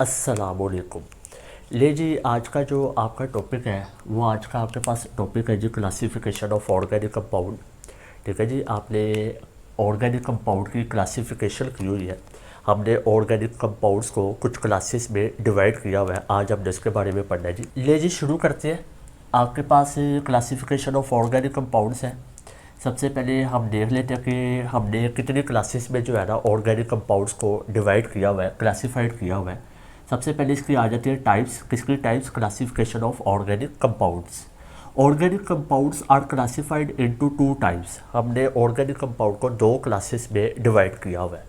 अस्सलामुअलैकुम। ले जी, आज का जो आपका टॉपिक है वो आज का आपके पास टॉपिक है जी, क्लासिफिकेशन ऑफ ऑर्गेनिक कंपाउंड। ठीक है जी, आपने ऑर्गेनिक कंपाउंड की क्लासिफिकेशन की हुई है। हमने ऑर्गेनिक कंपाउंड्स को कुछ क्लासेस में डिवाइड किया हुआ है। आज हमने इसके बारे में पढ़ना है जी। ले जी, शुरू करते हैं। आपके पास क्लासिफिकेशन ऑफ ऑर्गेनिक कंपाउंड्स है। सबसे पहले हम देख लेते हैं कि हमने कितनी क्लासेस में जो है ना ऑर्गेनिक कंपाउंड्स को डिवाइड किया हुआ है, क्लासिफाइड किया हुआ है। सबसे पहले इसकी आ जाती है टाइप्स। किसकी types? Classification of organic compounds. Organic compounds are classified into two types. हमने ऑर्गेनिक कंपाउंड को दो क्लासेस में डिवाइड किया हुआ है।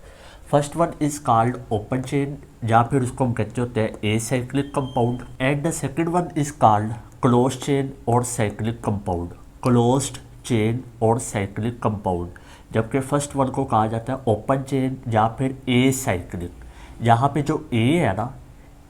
First one is called open chain, या फिर उसको हम कहते होते हैं acyclic compound, and the second one is called close chain और साइक्लिक कंपाउंड। क्लोज्ड चेन और साइक्लिक कंपाउंड, जबकि फर्स्ट वन को कहा जाता है ओपन चेन या फिर एसाइक्लिक। यहाँ पे जो ए है ना,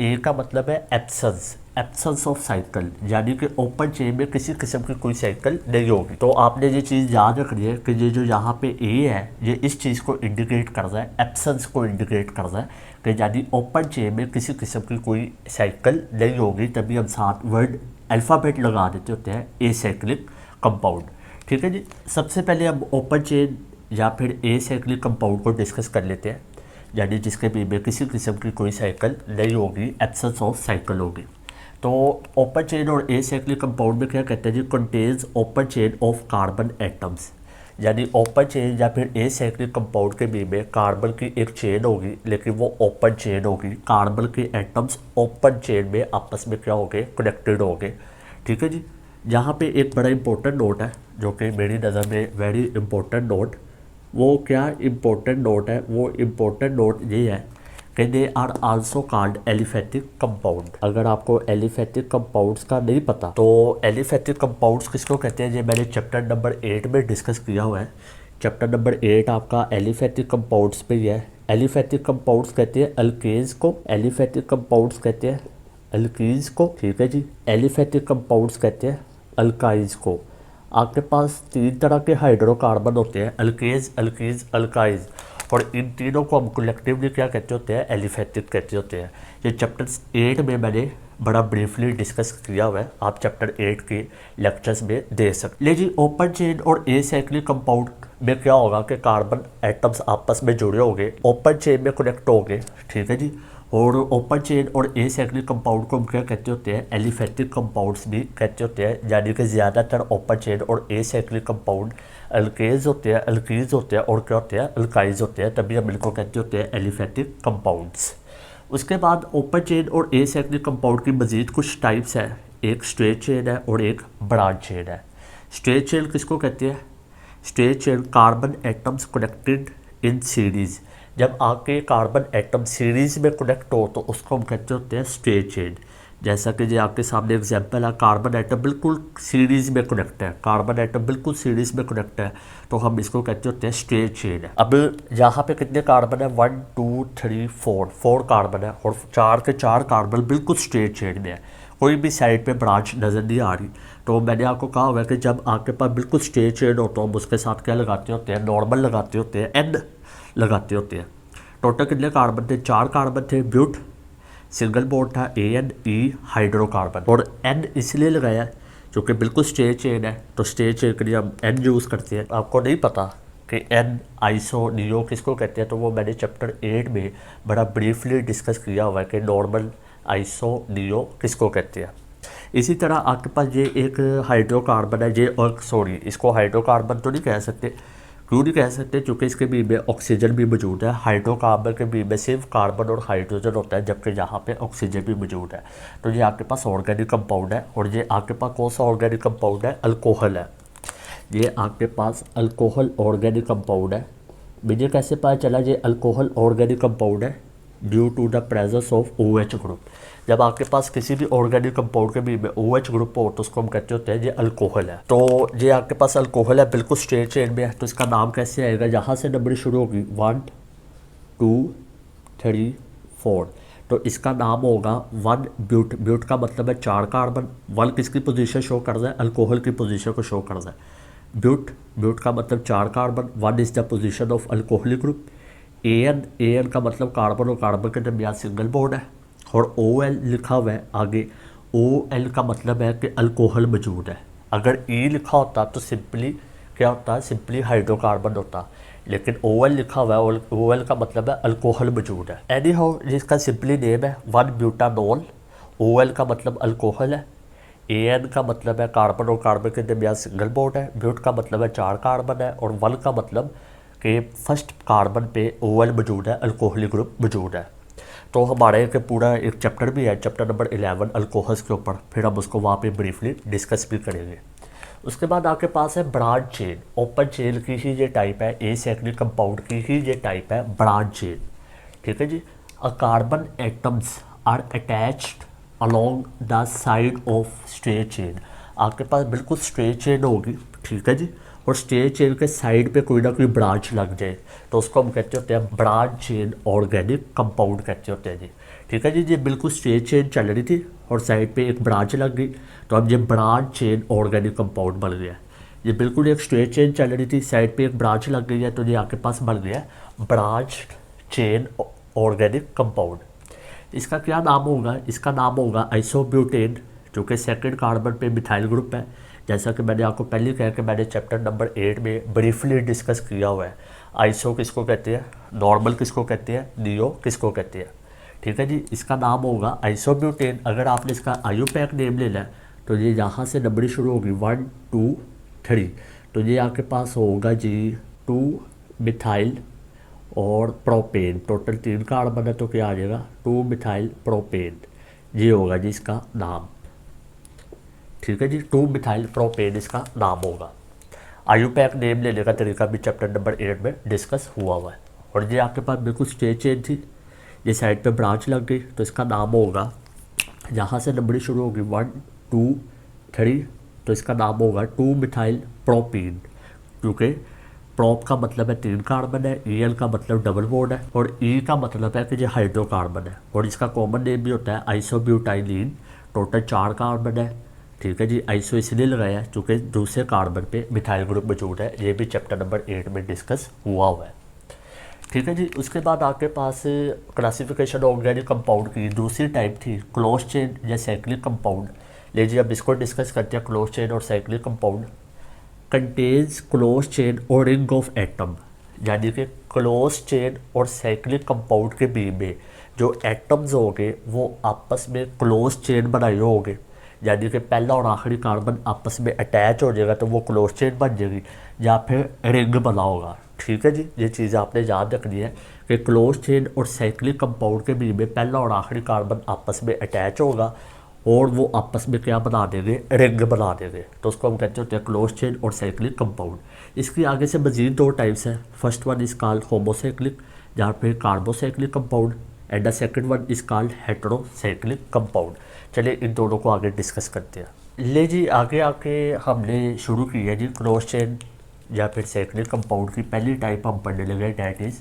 ए का मतलब है एब्सेंस ऑफ साइकिल, यानी कि ओपन चेन में किसी किस्म की कोई साइकिल नहीं होगी। तो आपने ये चीज़ याद रखनी है कि ये जो यहाँ पे ए है ये इस चीज़ को इंडिकेट कर रहा है, एब्सेंस को इंडिकेट कर रहा है कि यानी ओपन चेन में किसी किस्म की कोई साइकिल नहीं होगी। तभी हम साथ वर्ड अल्फ़ाबेट लगा देते होते हैं एसाइक्लिक कंपाउंड। ठीक है जी। सबसे पहले हम ओपन चेन या फिर एसाइक्लिक कंपाउंड को डिस्कस कर लेते हैं, यानी जिसके बीच में किसी किस्म की कोई साइकिल नहीं होगी, एब्सेंस ऑफ साइकिल होगी। तो ओपन चेन और एसाइक्लिक कंपाउंड में क्या कहते हैं जी? Contains open chain of carbon atoms, यानी ओपन चेन या फिर एसाइक्लिक कंपाउंड के बीच में कार्बन की एक चेन होगी, लेकिन वो ओपन चेन होगी। कार्बन के एटम्स ओपन चेन में आपस में क्या होंगे? कनेक्टेड होंगे। ठीक है जी। यहाँ पे एक बड़ा इंपॉर्टेंट नोट है, जो कि मेरी नज़र में वेरी इंपॉर्टेंट नोट। वो क्या इंपॉर्टेंट नोट है? वो इम्पोर्टेंट नोट ये है कि they are also called aliphatic compound. अगर आपको एलिफेटिक कंपाउंड्स का नहीं पता तो एलिफेटिक कंपाउंड्स किसको कहते हैं, ये मैंने चैप्टर नंबर 8 में डिस्कस किया हुआ है। चैप्टर नंबर 8 आपका एलिफेटिक कंपाउंड्स पे ही है। एलिफेटिक कंपाउंड्स कहते हैं अल्केन्स को, एलिफेटिक कंपाउंड्स कहते हैं अल्कीन्स को। ठीक है जी। एलिफेटिक कंपाउंड्स कहते हैं अल्काइज को। आपके पास तीन तरह के हाइड्रोकार्बन होते हैं, अल्केज, अल्कीज, अल्काइज, और इन तीनों को हम कलेक्टिवली क्या कहते होते हैं? एलिफेटिक कहते होते हैं। ये चैप्टर 8 में मैंने बड़ा ब्रीफली डिस्कस किया हुआ है, आप चैप्टर 8 के लेक्चर्स में दे सकते। ले जी, ओपन चेन और एसाइक्लिक कंपाउंड में क्या होगा कि कार्बन एटम्स आपस में जुड़े होंगे, ओपन चेन में कनेक्ट होंगे। ठीक है जी। और ओपन चेन और एसाइक्लिक कंपाउंड को हम क्या कहते होते हैं? एलिफेटिक कंपाउंड्स भी कहते होते हैं, यानी कि ज़्यादातर ओपन चेन और एसाइक्लिक कंपाउंड अल्केज होते हैं, अल्कीज होते हैं, और क्या होते हैं? अल्काइज होते हैं। तभी हम इनको कहते होते हैं एलिफेटिक कंपाउंड्स। उसके बाद ओपन चेन और एसाइक्लिक कंपाउंड की मज़ीद कुछ टाइप्स हैं। एक स्ट्रेट चेन है और एक ब्रांच चेन है। स्ट्रेट चेन किसको कहते हैं? Straight chain carbon atoms connected in series. जब आपके कार्बन एटम सीरीज़ में कनेक्ट हो तो उसको हम कहते होते हैं स्ट्रेट चेन। जैसा कि जो आपके सामने एग्जांपल है, कार्बन एटम बिल्कुल सीरीज़ में कनेक्ट है, कार्बन एटम बिल्कुल सीरीज़ में कनेक्ट है, तो हम इसको कहते होते हैं स्ट्रेट चेन है। अब यहाँ पे कितने कार्बन है? 1 2 3 4 कार्बन है, और चार के चार कार्बन बिल्कुल स्ट्रेट चेन में है, कोई भी साइड पे ब्रांच नज़र नहीं आ रही। तो मैंने आपको कहा हुआ है कि जब आपके पास बिल्कुल स्ट्रेट चेन हो तो हम उसके साथ क्या लगाते होते हैं? नॉर्मल लगाते होते हैं, एन लगाते होते हैं। टोटल कितने कार्बन थे? 4 कार्बन थे। ब्यूट सिंगल बॉन्ड था, ANE हाइड्रोकार्बन, और N इसलिए लगाया क्योंकि बिल्कुल स्ट्रेट चेन है, तो स्ट्रेट चेन के लिए हम N यूज़ करते हैं। आपको नहीं पता कि N आइसो नियो किसको कहते हैं, तो वो मैंने चैप्टर 8 में बड़ा ब्रीफली डिस्कस किया हुआ है कि नॉर्मल आइसो नियो किसको कहते हैं। इसी तरह आपके पास ये एक हाइड्रोकार्बन है, ये, और सॉरी, इसको हाइड्रोकार्बन तो नहीं कह सकते। क्यों नहीं कह सकते? क्योंकि इसके बीच में ऑक्सीजन भी मौजूद है। हाइड्रोकार्बन के बीच में सिर्फ कार्बन और हाइड्रोजन होता है, जबकि यहाँ पे ऑक्सीजन भी मौजूद है। तो ये आपके पास ऑर्गेनिक कंपाउंड है। और ये आपके पास कौन सा ऑर्गेनिक कंपाउंड है? अल्कोहल है। ये आपके पास अल्कोहल ऑर्गेनिक कंपाउंड है। मुझे कैसे पता चला ये अल्कोहल ऑर्गेनिक कंपाउंड है? Due to the presence of OH group. जब आपके पास किसी भी ऑर्गेनिक कंपाउंड के बीच में OH ग्रुप हो तो उसको हम कहते होते हैं ये अल्कोहल है। तो ये आपके पास अल्कोहल है, बिल्कुल स्ट्रेट चेन में है, तो इसका नाम कैसे आएगा? यहाँ से नंबर शुरू होगी 1 2 3 4, तो इसका नाम होगा 1 ब्यूट। ब्यूट का मतलब है 4 कार्बन। 1 किसकी पोजीशन शो कर रहा है? अल्कोहल की पोजीशन को शो कर रहा है। ब्यूट का मतलब 4 carbon. 1 is the position of alcoholic group. AN का मतलब कार्बन और कार्बन के दरमियान सिंगल बॉन्ड है, और OL लिखा हुआ है आगे, OL का मतलब है कि अल्कोहल मौजूद है। अगर E लिखा होता तो सिंपली क्या होता है, सिंपली हाइड्रोकार्बन होता, लेकिन OL लिखा हुआ है और OL का मतलब है अल्कोहल मौजूद है। एनी हाउ जिसका सिंपली नेम है 1-ब्यूटानॉल। OL का मतलब अल्कोहल है, AN का मतलब है कार्बन और कार्बन के दरमियान सिंगल बॉन्ड है, ब्यूट का मतलब है 4 कार्बन है, और 1 का मतलब कि फर्स्ट कार्बन पे OL मौजूद है, अल्कोहलिक ग्रुप मौजूद है। तो हमारे के पूरा एक चैप्टर भी है, चैप्टर नंबर 11 अल्कोहल्स के ऊपर, फिर हम उसको वहाँ पे ब्रीफली डिस्कस भी करेंगे। उसके बाद आपके पास है ब्रांच चेन। ओपन चेन की ही ये टाइप है, एसाइक्लिक कंपाउंड की ही ये टाइप है ब्रांच चेन। ठीक है जी। A carbon atoms are attached along the side of straight chain. आपके पास बिल्कुल स्ट्रेट चेन होगी, ठीक है जी, और स्ट्रेट चेन के साइड पे कोई ना कोई ब्रांच लग जाए तो उसको हम कहते होते हैं ब्रांच चेन ऑर्गेनिक कंपाउंड कहते होते हैं जी। ठीक है जी। ये बिल्कुल स्ट्रेट चेन चल रही थी और साइड पे एक ब्रांच लग गई तो अब ये ब्रांच चेन ऑर्गेनिक कंपाउंड बन गया। ये बिल्कुल एक स्ट्रेट चेन चल रही थी, साइड पे एक ब्रांच लग गई है तो ये आपके पास बन गया ब्रांच चेन ऑर्गेनिक कंपाउंड। इसका क्या नाम होगा, इसका नाम होगा आइसोब्यूटेन, जो कि सेकंड कार्बन पे मिथाइल ग्रुप है। जैसा कि मैंने आपको पहले कहा कि मैंने चैप्टर नंबर 8 में ब्रीफली डिस्कस किया हुआ है। आइसो किसको कहते हैं, नॉर्मल किसको कहते हैं, नियो किसको कहते हैं। ठीक है जी। इसका नाम होगा आइसोब्यूटेन। अगर आपने इसका आयुपैक नेम लेना है तो ये यहाँ से नंबरी शुरू होगी 1 2 3, तो ये आपके पास होगा जी 2 मिथाइल और प्रोपेन, टोटल 3 कार्बन है तो क्या आ जाएगा 2 मिथाइल प्रोपेन, ये होगा जी इसका नाम। ठीक है जी। 2 मिथाइल प्रोपेन इसका नाम होगा। आयुपैक नेम लेने का तरीका भी चैप्टर नंबर 8 में डिस्कस हुआ है। और ये आपके पास बिल्कुल स्ट्रेट चेन थी, ये साइड पे ब्रांच लग गई तो इसका नाम होगा, यहाँ से नंबरी शुरू होगी 1 2 3, तो इसका नाम होगा 2 मिथाइल प्रोपीन, क्योंकि प्रोप का मतलब है 3 कार्बन है, EL का मतलब डबल बॉन्ड है, और E का मतलब है कि ये हाइड्रोकार्बन है, और इसका कॉमन नेम भी होता है आइसोब्यूटाइलीन। टोटल 4 कार्बन है। ठीक है जी। आइसो इसलिए लगाया है क्योंकि दूसरे कार्बन पे मिथाइल ग्रुप मौजूद है, ये भी चैप्टर नंबर 8 में डिस्कस हुआ है। ठीक है जी। उसके बाद आपके पास क्लासिफिकेशन ऑर्गेनिक कंपाउंड की दूसरी टाइप थी क्लोज चेन या साइक्लिक कंपाउंड। लीजिए अब इसको डिस्कस करते हैं। क्लोज चेन और cyclic compound contains close chain और रिंग ऑफ एटम, यानी कि क्लोज चेन और साइक्लिक कंपाउंड के बीच में जो एटम्स होंगे वो आपस में क्लोज चेन बनाए होंगे, यानी कि पहला और आखिरी कार्बन आपस में अटैच हो जाएगा तो वो क्लोज चेन बन जाएगी, या फिर रिंग बना होगा। ठीक है जी। ये चीज़ आपने याद रखनी है कि क्लोज चेन और साइक्लिक कंपाउंड के बीच में पहला और आखिरी कार्बन आपस में अटैच होगा और वो आपस में क्या बना देंगे, रिंग बना देंगे, तो उसको हम कहते होते हैं क्लोज चेन और साइक्लिक कंपाउंड। इसकी आगे से मजीद 2 टाइप्स हैं। First one is called homocyclic, जहाँ पे carbocyclic compound, and the second one is called heterocyclic compound. चलिए इन दोनों को आगे डिस्कस करते हैं। ले जी आगे आके हमने शुरू की है जी क्लोज चेन या फिर साइक्लिक कंपाउंड की पहली टाइप हम पढ़ने लगे, डैट इज़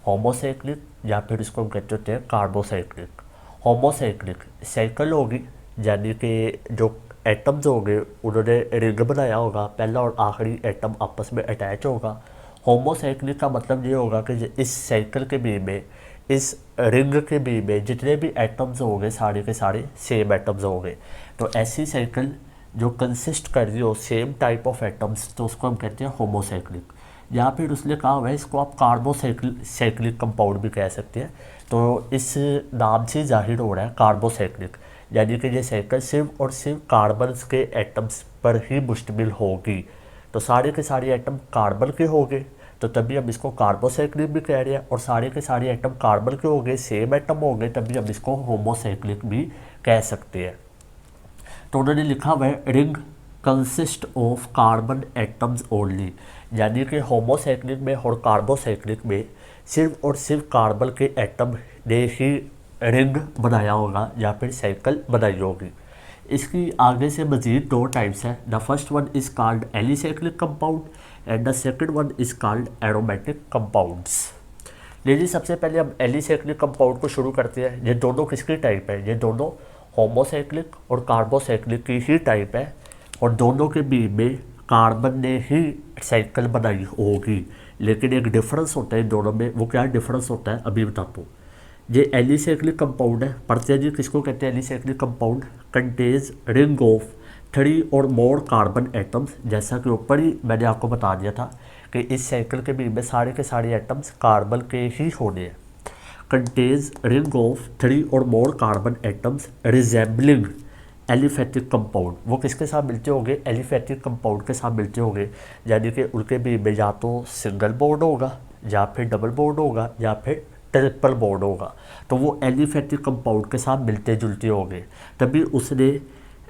होमोसाइक्लिक, या फिर इसको हम कहते होते हैं कार्बोसाइक्लिक। होमोसाइक्लिक साइकिल होगी, यानी कि जो एटम्स होंगे उन्होंने रिंग बनाया होगा, पहला और आखिरी एटम आपस में अटैच होगा। होमोसाइक्लिक का मतलब ये होगा कि इस साइकिल के बीच में, इस रिंग के बीच में जितने भी एटम्स होंगे सारे के सारे सेम एटम्स होंगे। तो ऐसी साइकिल जो कंसिस्ट कर रही हो सेम टाइप ऑफ एटम्स, तो उसको हम कहते हैं होमोसाइक्लिक। या फिर उसने कहा हुआ है इसको आप कार्बोसाइक्लिक कंपाउंड भी कह सकते हैं। तो इस नाम से जाहिर हो रहा है कार्बोसाइक्लिक, यानी कि ये साइकिल सिर्फ और सिर्फ कार्बन्स के एटम्स पर ही मुश्तमिल होगी। तो सारे के सारे एटम कार्बन के होंगे तो तभी हम इसको कार्बोसाइक्लिक भी कह रहे हैं, और सारे के सारे एटम कार्बन के होंगे, सेम एटम होंगे, तभी हम इसको होमोसाइक्लिक भी कह सकते हैं। तो उन्होंने लिखा हुआ है ring consist of carbon atoms only, यानी कि होमोसाइक्लिक में और कार्बोसाइक्लिक में सिर्फ और सिर्फ कार्बन के एटम ने ही रिंग बनाया होगा या फिर साइकिल बनाई होगी। इसकी आगे से मज़ीद 2 टाइप्स हैं। The first one is called alicyclic compound and the second one is called aromatic compounds. लीजिए सबसे पहले हम एलिसाइक्लिक कंपाउंड को शुरू करते हैं। ये दोनों किसकी टाइप है, ये दोनों होमोसाइक्लिक और कार्बोसाइक्लिक की ही टाइप है, और दोनों के बीच में कार्बन ने ही साइकिल बनाई होगी। लेकिन एक डिफरेंस होता है इन दोनों में, वो क्या डिफरेंस होता है अभी बताता हूँ। ये एलिसाइक्लिक कंपाउंड है, पढ़ते हैं जी किसको कहते हैं एलिसाइक्लिक कंपाउंड। कंटेज रिंग ऑफ 3 और मोर कार्बन एटम्स, जैसा कि ऊपर ही मैंने आपको बता दिया था कि इस साइकिल के बीच में सारे के सारे एटम्स कार्बन के ही होने हैं। कंटेज रिंग ऑफ 3 और more carbon atoms resembling aliphatic compound, वो किसके साथ मिलते होंगे, एलिफेटिक कंपाउंड के साथ मिलते होंगे, यानी कि उनके बीच में या तो सिंगल बॉन्ड होगा या फिर डबल बॉन्ड होगा या फिर ट्रिपल बॉन्ड होगा, तो वो एलिफेटिक कंपाउंड के साथ मिलते जुलते होंगे। तभी उसने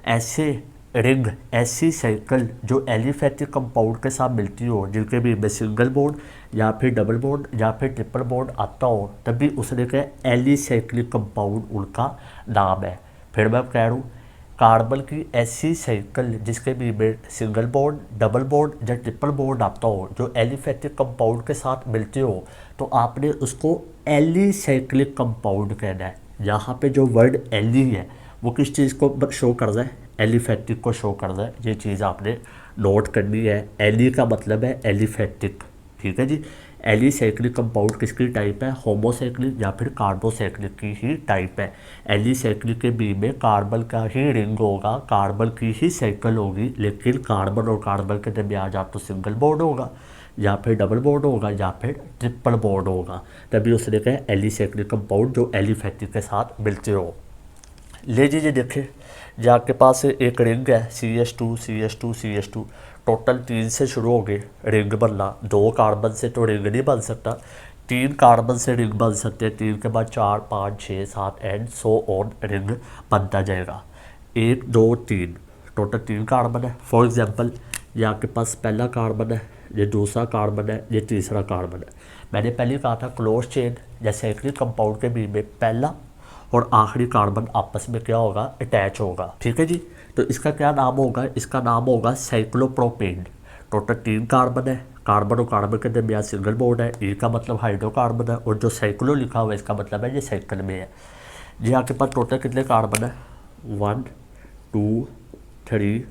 ऐसे रिंग, ऐसी साइकिल जो एलिफेटिक कंपाउंड के साथ मिलती हो, जिनके बीच में सिंगल बॉन्ड या फिर डबल बॉन्ड या फिर ट्रिपल बॉन्ड आता हो, तभी उसने कहा एलिसाइक्लिक कंपाउंड उनका नाम है। फिर मैं कह रहा हूँ कार्बन की ऐसी साइकिल जिसके बीच में सिंगल बॉन्ड, डबल बॉन्ड या ट्रिपल बॉन्ड आता हो, जो एलिफेटिक कंपाउंड के साथ मिलते हो, तो आपने उसको एलिसाइक्लिक कंपाउंड कहना है। यहाँ पे जो वर्ड एली है वो किस चीज़ को शो कर रहा है, एलिफेटिक को शो कर रहा है। ये चीज़ आपने नोट करनी है। एली का मतलब है एलिफेटिक, ठीक है जी। एलिसाइक्लिक कंपाउंड किसकी टाइप है, होमोसाइक्लिक या फिर कार्बोसाइक्लिक की ही टाइप है। एलिसाइक्लिक के बीच में कार्बन का ही रिंग होगा, कार्बन की ही साइकिल होगी, लेकिन कार्बन और कार्बन के दरमियान या तो सिंगल बॉन्ड होगा या फिर डबल बॉन्ड होगा या फिर ट्रिपल बॉन्ड होगा। तभी उसने कहा एलिसाइक्लिक कंपाउंड जो एलिफेटिक के साथ मिलते हो। ले लीजिए देखिए, जो आपके पास एक रिंग है CH2 CH2 CH2, टोटल 3 से शुरू हो गए रिंग बनना। 2 कार्बन से तो रिंग नहीं बन सकता, 3 कार्बन से रिंग बन सकते हैं। 3 के बाद 4 5 6 7 एंड सो ऑन रिंग बनता जाएगा। 1 2 3 टोटल 3 कार्बन है। फॉर एग्जांपल ये आपके पास पहला कार्बन है, ये दूसरा कार्बन है, ये तीसरा कार्बन है। मैंने पहले कहा था क्लोज चेन या साइक्लिक कंपाउंड के बीच में पहला और आखिरी कार्बन आपस में क्या होगा, अटैच होगा, ठीक है जी। तो इसका क्या नाम होगा, इसका नाम होगा साइक्लोप्रोपेन। टोटल 3 कार्बन है, कार्बन और कार्बन के दरमियान सिंगल बॉन्ड है, ए का मतलब हाइड्रोकार्बन है, और जो साइक्लो लिखा हुआ है इसका मतलब है ये साइकिल में है। जी आपके पास टोटल कितने कार्बन है, 1 2 3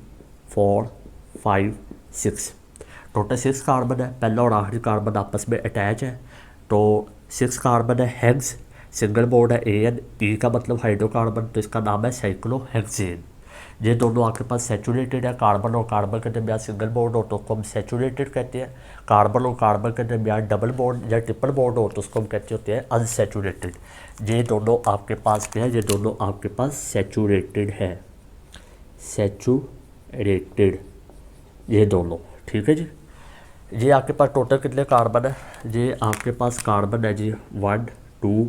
4 5 6, टोटल 6 कार्बन है। पहला और आखिरी कार्बन आपस में अटैच है, तो 6 कार्बन है। हेक्स सिंगल बॉन्ड है AN, E का मतलब हाइड्रोकार्बन, तो इसका नाम है साइक्लोहेक्सेन। ये दोनों आपके पास सैचुरेटेड है। कार्बन और कार्बन के दरमियान सिंगल बॉन्ड हो तो उसको हम सैचुरेटेड कहते हैं। कार्बन और कार्बन के दरमियान डबल बॉन्ड या ट्रिपल बॉन्ड हो तो उसको हम कहते होते हैं अनसैचुरेटेड। ये दोनों आपके पास क्या है, ये दोनों आपके पास सैचुरेटेड है, सैचुरेटेड ये दोनों, ठीक है जी। ये आपके पास टोटल कितने कार्बन है, ये आपके पास कार्बन है जी 1 2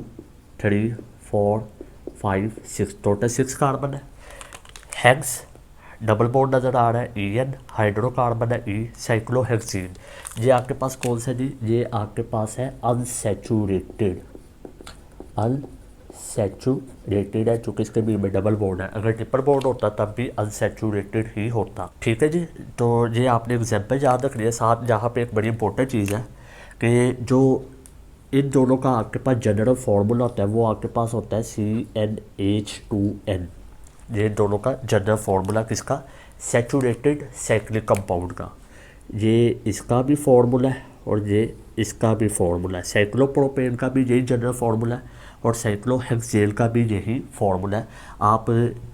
3 4 5 6, टोटल 6 कार्बन है। हेक्स डबल बॉन्ड नज़र आ रहा है EN, हाइड्रोकार्बन है E, साइक्लोहेक्सीन। ये आपके पास कौन सा जी, ये आपके पास है अनसैचुरेटेड, अनसैचुरेटेड है चूँकि इसके बीच में डबल बॉन्ड है। अगर ट्रिपल बॉन्ड होता तब भी अनसैचुरेटेड ही होता, ठीक है जी। तो ये आपने एग्जाम्पल याद रखनी है। साथ जहाँ पे एक बड़ी इंपॉर्टेंट चीज़ है कि जो इन दोनों का आपके पास जनरल फार्मूला होता है वो आपके पास होता है CnH2n। ये दोनों का जनरल फार्मूला किसका, सैचुरेटेड साइक्लिक कंपाउंड का। ये इसका भी फार्मूला है और ये इसका भी फार्मूला है। साइक्लोप्रोपेन का भी यही जनरल फार्मूला है और साइक्लोहेक्सेन का भी यही फार्मूला है। आप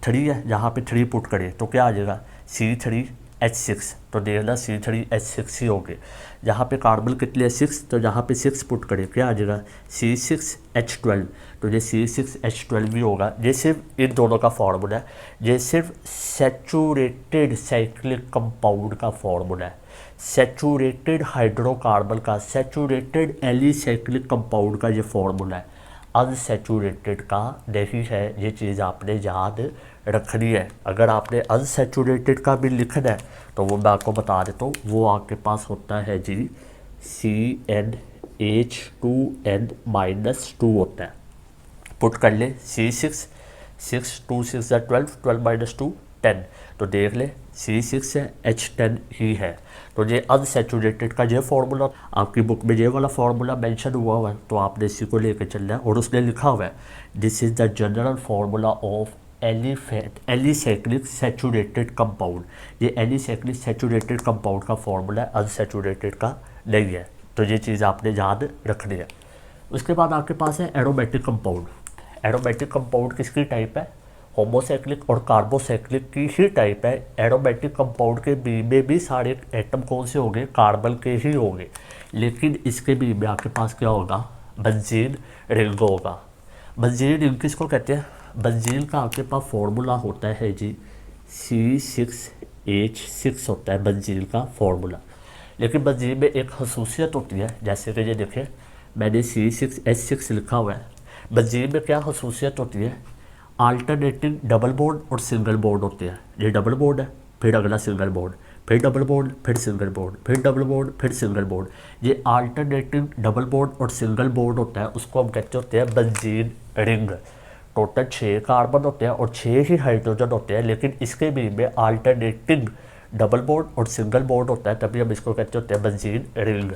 3 है, जहाँ पे 3 पुट करें तो क्या आ जाएगा, C3H6, तो देखना C3H6 ही होंगे। जहाँ पे कार्बन कितने है 6, तो जहाँ पे 6 पुट करें क्या आ जाएगा C6H12, तो ये C6H12 भी होगा। ये सिर्फ इन दोनों का फार्मूला है, ये सिर्फ सैचुरेटेड साइक्लिक कंपाउंड का फार्मूला है। सैचुरेटेड हाइड्रोकार्बन का, सैचुरेटेड एलिसाइक्लिक कंपाउंड का ये फार्मूला है, अनसैचुरेटेड का नहीं है। ये चीज़ आपने याद रखनी है। अगर आपने अनसैचुरेटेड का भी लिखना है तो वो मैं आपको बता देता हूँ, वो आपके पास होता है जी CnH2n-2 होता है। पुट कर ले C6, 6 2 6 12, 12 - 2 10, तो देख ले C6 है, H10 ही है। तो ये अनसैचुरेटेड का ये फार्मूला आपकी बुक में ये वाला फार्मूला मेंशन हुआ है, तो आपने इसी को लेकर चलना है। और उसने लिखा हुआ है this is the general formula of alicyclic saturated compound. ये एलिसाइक्लिक सैचुरेटेड कंपाउंड का फार्मूला है, अनसैचुरेटेड का नहीं है। तो ये चीज़ आपने याद रखनी है। उसके बाद आपके पास है एरोमेटिक कंपाउंड। एरोमेटिक कंपाउंड किसकी टाइप है, होमोसाइक्लिक और कार्बोसाइक्लिक की ही टाइप है। एरोमेटिक कंपाउंड के बी में भी सारे एटम कौन से होंगे, कार्बन के ही होंगे, लेकिन इसके बी में आपके पास क्या होगा, बेंजीन रिंग होगा। बेंजीन रिंग किसको कहते हैं, बेंजीन का आपके पास फॉर्मूला होता है जी C6H6 होता है बेंजीन का फॉर्मूला। लेकिन बेंजीन में एक खसूसियत होती है, जैसे कि ये देखें मैंने C6H6 लिखा हुआ है। बेंजीन में क्या खसूसियत होती है, अल्टरनेटिंग डबल बॉन्ड और सिंगल बॉन्ड होते हैं। ये डबल बॉन्ड है, फिर अगला सिंगल बॉन्ड, फिर डबल बॉन्ड, फिर सिंगल बॉन्ड, फिर डबल बॉन्ड, फिर सिंगल बॉन्ड। ये अल्टरनेटिंग डबल बॉन्ड और सिंगल बॉन्ड होता है, उसको हम कहते होते हैं बेंजीन रिंग। टोटल 6 कार्बन होते हैं और 6 ही हाइड्रोजन होते हैं, लेकिन इसके भी में अल्टरनेटिंग डबल बॉन्ड और सिंगल बॉन्ड होता है, तभी हम इसको कहते होते हैं बेंजीन रिंग।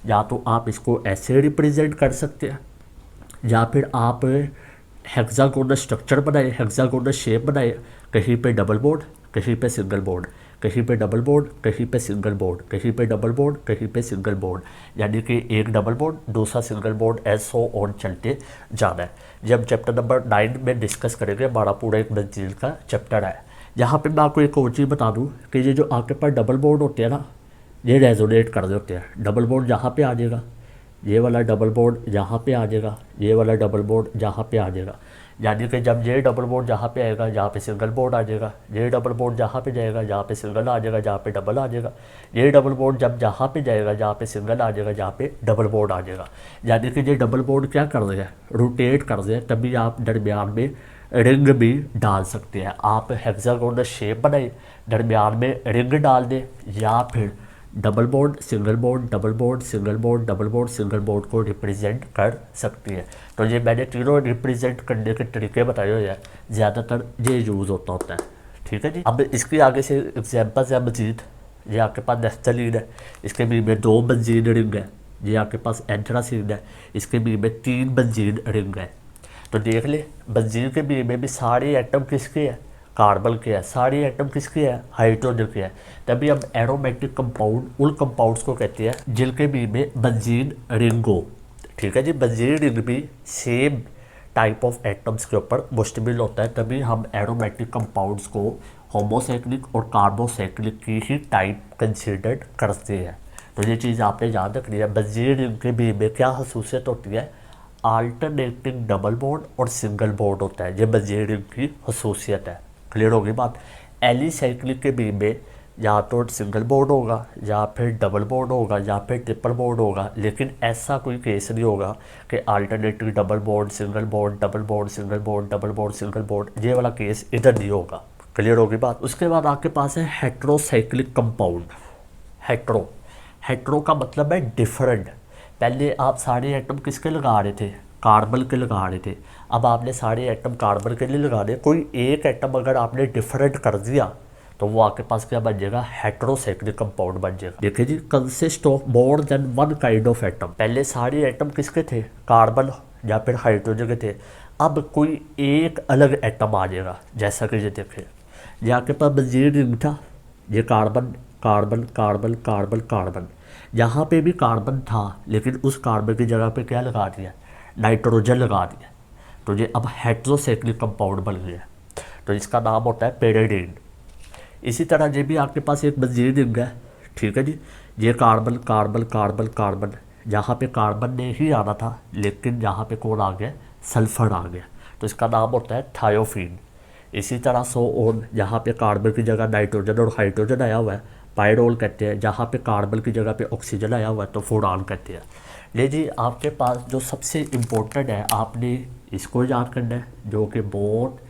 या तो आप इसको ऐसे रिप्रेजेंट कर सकते हैं, या फिर आप हेक्सागोनल स्ट्रक्चर बनाए, हेक्सागोनल शेप बनाए, कहीं पे डबल बॉन्ड, कहीं पे सिंगल बॉन्ड, कहीं पे डबल बॉन्ड, कहीं पे सिंगल बॉन्ड, कहीं पे डबल बॉन्ड, कहीं पे सिंगल बॉन्ड, यानी कि एक डबल बॉन्ड दूसरा सिंगल बॉन्ड, ऐसो ऑन चलते जाना है। जब चैप्टर नंबर 9 में डिस्कस करेंगे, हमारा पूरा एक बेंजीन का चैप्टर है। यहाँ पे मैं आपको एक और चीज़ बता दूँ कि ये जो आपके पास डबल बॉन्ड होते हैं ना, ये रेजोनेट कर रहे होते हैं। डबल बॉन्ड यहाँ पे आ जाएगा, ये वाला डबल बॉन्ड यहाँ पे आ जाएगा, ये वाला डबल बॉन्ड यहाँ पे आ जाएगा, यानी कि जब ये डबल बॉन्ड जहाँ पे आएगा जहाँ पे सिंगल बॉन्ड आ जाएगा, ये डबल बॉन्ड जहाँ पे जाएगा जहाँ पे सिंगल आ जाएगा, जहाँ पे डबल आ जाएगा, ये डबल बॉन्ड जब जहाँ पे जाएगा जहाँ पे सिंगल आ जाएगा, जहाँ पे डबल बॉन्ड आ जाएगा। यानी कि ये डबल बॉन्ड क्या कर रहे हैं, रोटेट कर रहे हैं, तभी आप दरमियान में रिंग भी डाल सकते हैं। आप हेक्सागोनल शेप बनाए, दरमियान में रिंग डाल दें, या फिर double bond single bond, double bond single bond, double bond single bond को रिप्रेजेंट कर सकती है। तो ये मैंने तीनों रिप्रेजेंट करने के तरीके बताए हुए हैं, ज़्यादातर ये यूज़ होता है। ठीक है जी। अब इसके आगे से एग्जाम्पल्स है मजीद। ये आपके पास नेफ्थलीन है, इसके बी में 2 बेंजीन रिंग है। ये आपके पास एंथ्रासीन है, इसके बी में 3 बेंजीन रिंग है। तो देख ले बेंजीन के बी में भी सारे एटम किसके हैं, कार्बन के है, सारे एटम किसके है, हाइड्रोजन के है। तभी हम एरोमेटिक कंपाउंड उन कंपाउंड्स को कहते हैं जिनके बी में बेंजीन रिंग हो। ठीक है जी। बेंजीन रिंग भी सेम टाइप ऑफ एटम्स के ऊपर मुश्तमिल होता है, तभी हम एरोमेटिक कंपाउंड्स को होमोसाइक्लिक और कार्बोसाइक्लिक की ही टाइप कंसिडर करते हैं। तो ये चीज़ आपने याद रखनी है। बेंजीन रिंग के बी में क्या खसूसियत होती है, अल्टरनेटिंग डबल बॉन्ड और सिंगल बॉन्ड होता है, ये बेंजीन रिंग की खसूसियत है। क्लियर होगी बात। एलिसाइक्लिक के बी में या तो सिंगल बॉन्ड होगा, या फिर डबल बॉन्ड होगा, या फिर ट्रिपल बॉन्ड होगा, लेकिन ऐसा कोई केस नहीं होगा कि alternative double bond single bond, double bond single bond, double bond single bond, ये वाला केस इधर नहीं होगा। क्लियर होगी बात। उसके बाद आपके पास है हेट्रोसाइक्लिक कंपाउंड। हेट्रो का मतलब है डिफरेंट। पहले आप सारे एटम किसके लगा रहे थे, कार्बन के लगा रहे थे, अब आपने सारे एटम कार्बन के लिए लगा दिए। कोई एक एटम अगर आपने डिफरेंट कर दिया तो वो आपके पास क्या बन जाएगा, हेट्रोसाइक्लिक कंपाउंड बन जाएगा। देखिए जी, consist of more than one kind of atom. पहले सारे एटम किसके थे, कार्बन या फिर हाइड्रोजन के थे। अब कोई एक अलग एटम आ जाएगा, जैसा कि ये देखें, ये आपके पास बेंजीन रिंग था, ये carbon carbon carbon carbon carbon, यहाँ पे भी कार्बन था, लेकिन उस कार्बन की जगह पे क्या लगा दिया, नाइट्रोजन लगा दिया। तो ये अब हेट्रोसाइक्लिक कंपाउंड बन गया, तो इसका नाम होता है पेरिडीन। इसी तरह ये भी आपके पास एक बेंजीन रिंग है। ठीक है जी। ये कार्बन कार्बन कार्बन कार्बन, यहाँ पे कार्बन ने ही आना था, लेकिन यहाँ पे कौन आ गया, सल्फर आ गया, तो इसका नाम होता है थायोफीन। इसी तरह सो ऑन, यहाँ पे कार्बन की जगह नाइट्रोजन और हाइड्रोजन आया हुआ है, पायरोल कहते हैं। जहाँ पे कार्बन की जगह पे ऑक्सीजन आया हुआ है तो फुरान कहते हैं। ले जी, आपके पास जो सबसे इम्पोर्टेंट है, आपने इसको याद करना है, जो कि बहुत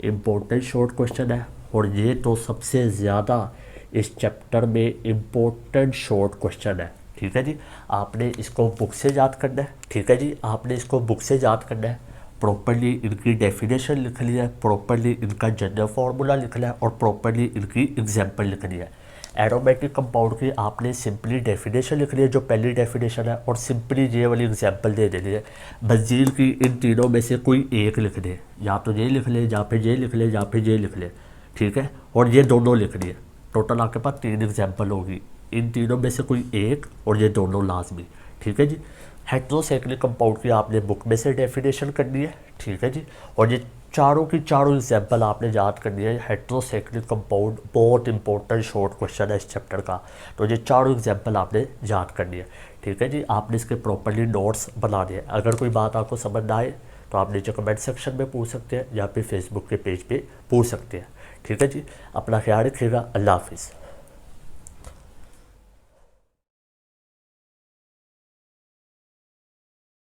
इम्पोर्टेंट शॉर्ट क्वेश्चन है, और ये तो सबसे ज़्यादा इस चैप्टर में इम्पोर्टेंट शॉर्ट क्वेश्चन है। ठीक है जी। आपने इसको बुक से याद करना है। ठीक है जी, आपने इसको बुक से याद करना है, प्रॉपरली इनकी डेफिनेशन लिख लिया है, प्रॉपरली इनका जनरल फार्मूला लिख लिया है, और प्रॉपरली इनकी एग्जाम्पल लिख लिया है। एरोमेटिक कंपाउंड की आपने सिंपली डेफिनेशन लिख ली है, जो पहली डेफिनेशन है, और सिंपली ये वाली एग्जांपल दे देनी है। बेंजीन की इन तीनों में से कोई एक लिख दे, या तो ये लिख ले, या फिर ये लिख ले, या फिर ये लिख ले। ठीक है, और ये दोनों लिख लिए। टोटल आपके पास 3 एग्जांपल होगी, इन तीनों में से कोई एक और ये दोनों लाजमी। ठीक है जी। हेट्रोसाइक्लिक कंपाउंड की आपने बुक में से डेफिनेशन करनी है, ठीक है जी। और ये चारों की चारों एग्जाम्पल आपने याद करनी है। हेट्रोसाइक्लिक कंपाउंड बहुत इंपॉर्टेंट शॉर्ट क्वेश्चन है इस चैप्टर का, तो ये चारों एग्जाम्पल आपने याद करनी है, ठीक है जी। आपने इसके प्रॉपरली नोट्स बनाने हैं। अगर कोई बात आपको समझ ना आए तो आप नीचे कमेंट सेक्शन में पूछ सकते हैं या फिर फेसबुक के पेज पे पूछ सकते हैं, ठीक है जी। अपना ख्याल रखिएगा। अल्लाह हाफिज़।